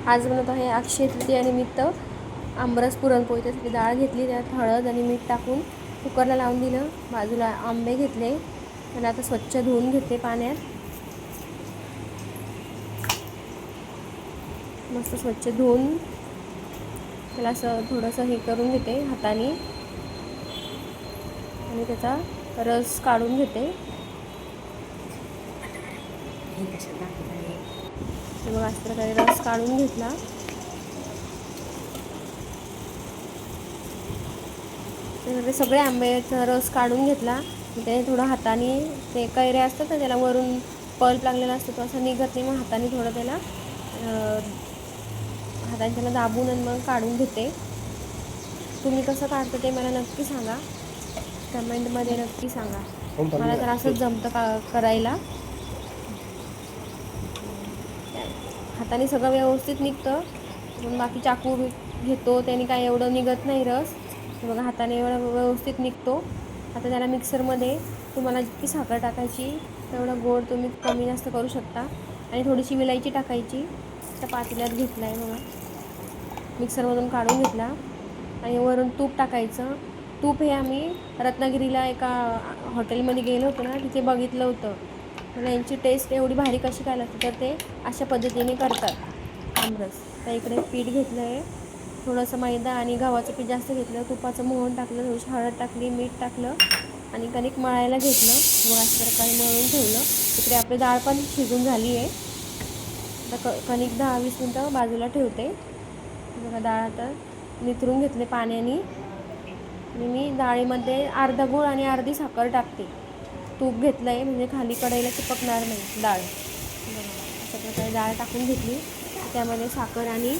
आज बनवत आहे अक्षय तृतीयानिमित्त आमरस पुरणपोळी. त्यासाठी डाळ घेतली, त्यात हळद आणि मीठ टाकून कुकरला लावून दिलं. बाजूला आंबे घेतले आणि आता स्वच्छ धुवून घेतले पाण्यात. मस्त स्वच्छ धुवून त्याला असं थोडंसं हे करून घेते हाताने आणि त्याचा रस काढून घेते. मग अशा प्रकारे रस काढून घेतला. त्यामध्ये सगळे आंब्याचा रस काढून घेतला. त्याने थोडं हाताने ते कैऱ्या असतात ना, त्याला वरून पल्प लागलेला असतो, तो असं निघत नाही. मग हाताने थोडं त्याला हाताने त्याला दाबून आणि मग काढून घेते. तुम्ही कसं काढता ते मला नक्की सांगा, कमेंटमध्ये नक्की सांगा. मला तर असंच जमतं करायला. हाताने सगळं व्यवस्थित निघतं, पण बाकी चाकू घेतो त्याने काय एवढं निघत नाही रस. बघा हाताने एवढा व्यवस्थित निघतो. आता त्याला मिक्सरमध्ये तुम्हाला जितकी साखर टाकायची तेवढं गोड तुम्ही कमी जास्त करू शकता. आणि थोडीशी विलायची टाकायची. त्या पातेल्यात घेतला आहे बघा, मिक्सरमधून काढून घेतला. आणि वरून तूप टाकायचं. तूप हे आम्ही रत्नागिरीला एका हॉटेलमध्ये गेलो होतो ना, तिथे बघितलं होतं. मला यांची टेस्ट एवढी भारी कशी काय लागते, तर ते अशा पद्धतीने करतात आमरस. तर इकडे पीठ घेतलं आहे, थोडंसं मैदा आणि गव्हाचं पीठ जास्त घेतलं. तुपाचं मोहन टाकलं, थोडीशी हळद टाकली, मीठ टाकलं आणि कणिक मळायला घेतलं. मग अशा प्रकारे मळून ठेवलं. इकडे आपली डाळ पण शिजून झाली आहे. आता कणिक 10-20 मिनटं बाजूला ठेवते. बघा डाळ आता निथरून घेतले पाण्याने. आणि मी डाळीमध्ये अर्धा गूळ आणि अर्धी साखर टाकते. तूप घेतलं आहे म्हणजे खाली कढईला चिपकणार नाही डाळ. अशा प्रकारे डाळ टाकून घेतली. त्यामध्ये साखर आणि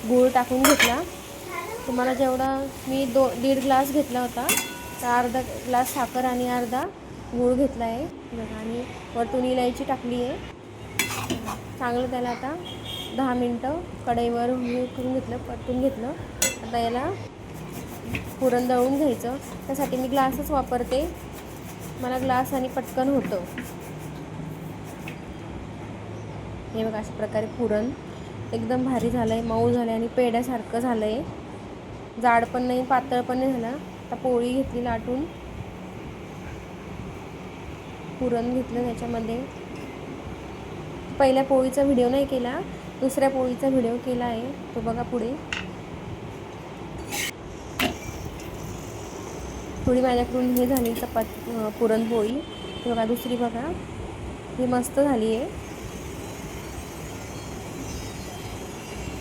गूळ टाकून घेतला. तुम्हाला जेवढा मी 1.5 ग्लास घेतला होता, तर अर्धा ग्लास साखर आणि अर्धा गूळ घेतला आहे बघा. आणि वरतून इलायची टाकली आहे. चांगलं त्याला आता 10 मिनटं कढईवर हे करून घेतलं, परतून घेतलं. आता याला पुरण दळून घ्यायचं. त्यासाठी मी ग्लासच वापरते, मला ग्लास आणि पटकन होतं. हे बघा अशा प्रकारे पुरण एकदम भारी झालं आहे, मऊ झालं आहे आणि पेड्यासारखं झालं आहे. जाड पण नाही, पातळ पण नाही झालं. आता पोळी घेतली लाटून, पुरण घेतलं त्याच्यामध्ये. पहिल्या पोळीचा व्हिडिओ नाही केला, दुसऱ्या पोळीचा व्हिडिओ केला आहे, तो बघा पुढे. थोडी माझ्याकडून हे झाली पुरणपोळी. बघा दुसरी बघा, ही मस्त झाली आहे.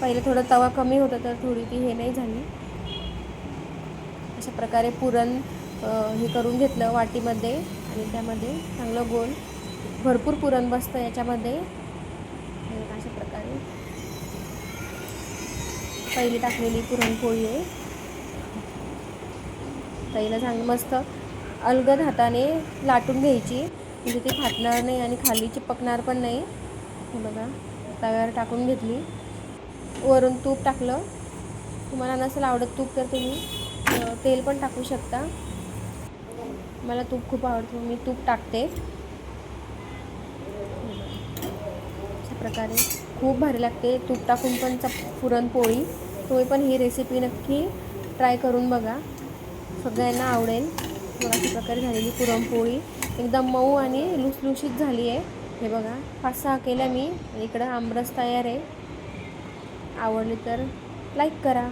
पहिले थोडं तवा कमी होता, तर थोडी ती हे नाही झाली. अशा प्रकारे पुरण हे करून घेतलं वाटीमध्ये आणि त्यामध्ये चांगलं गोल भरपूर पुरण बसतं याच्यामध्ये. अशा प्रकारे पहिली टाकलेली पुरणपोळी आहे. पहिलं चांगलं मस्त अलगद हाताने लाटून घ्यायची, म्हणजे ती फाटणार नाही आणि खाली चिपकणार पण नाही. हे बघा तव्यावर टाकून घेतली. वरून तूप टाकलं. तुम्हाला नसेल आवडत तूप तर तुम्ही तेल पण टाकू शकता. मला तूप खूप आवडतं, मी तूप टाकते. अशा प्रकारे खूप भारी लागते तूप टाकून पण पुरणपोळी. तुम्ही पण ही रेसिपी नक्की ट्राय करून बघा, सगळ्यांना आवडेल. अशा प्रकारे झालेली पुरणपोळी एकदम मऊ आणि लुसलुशीत झाली आहे. हे बघा 5-6 केल्या मी. इकडं आमरस तयार आहे. आवडली तर लाईक करा.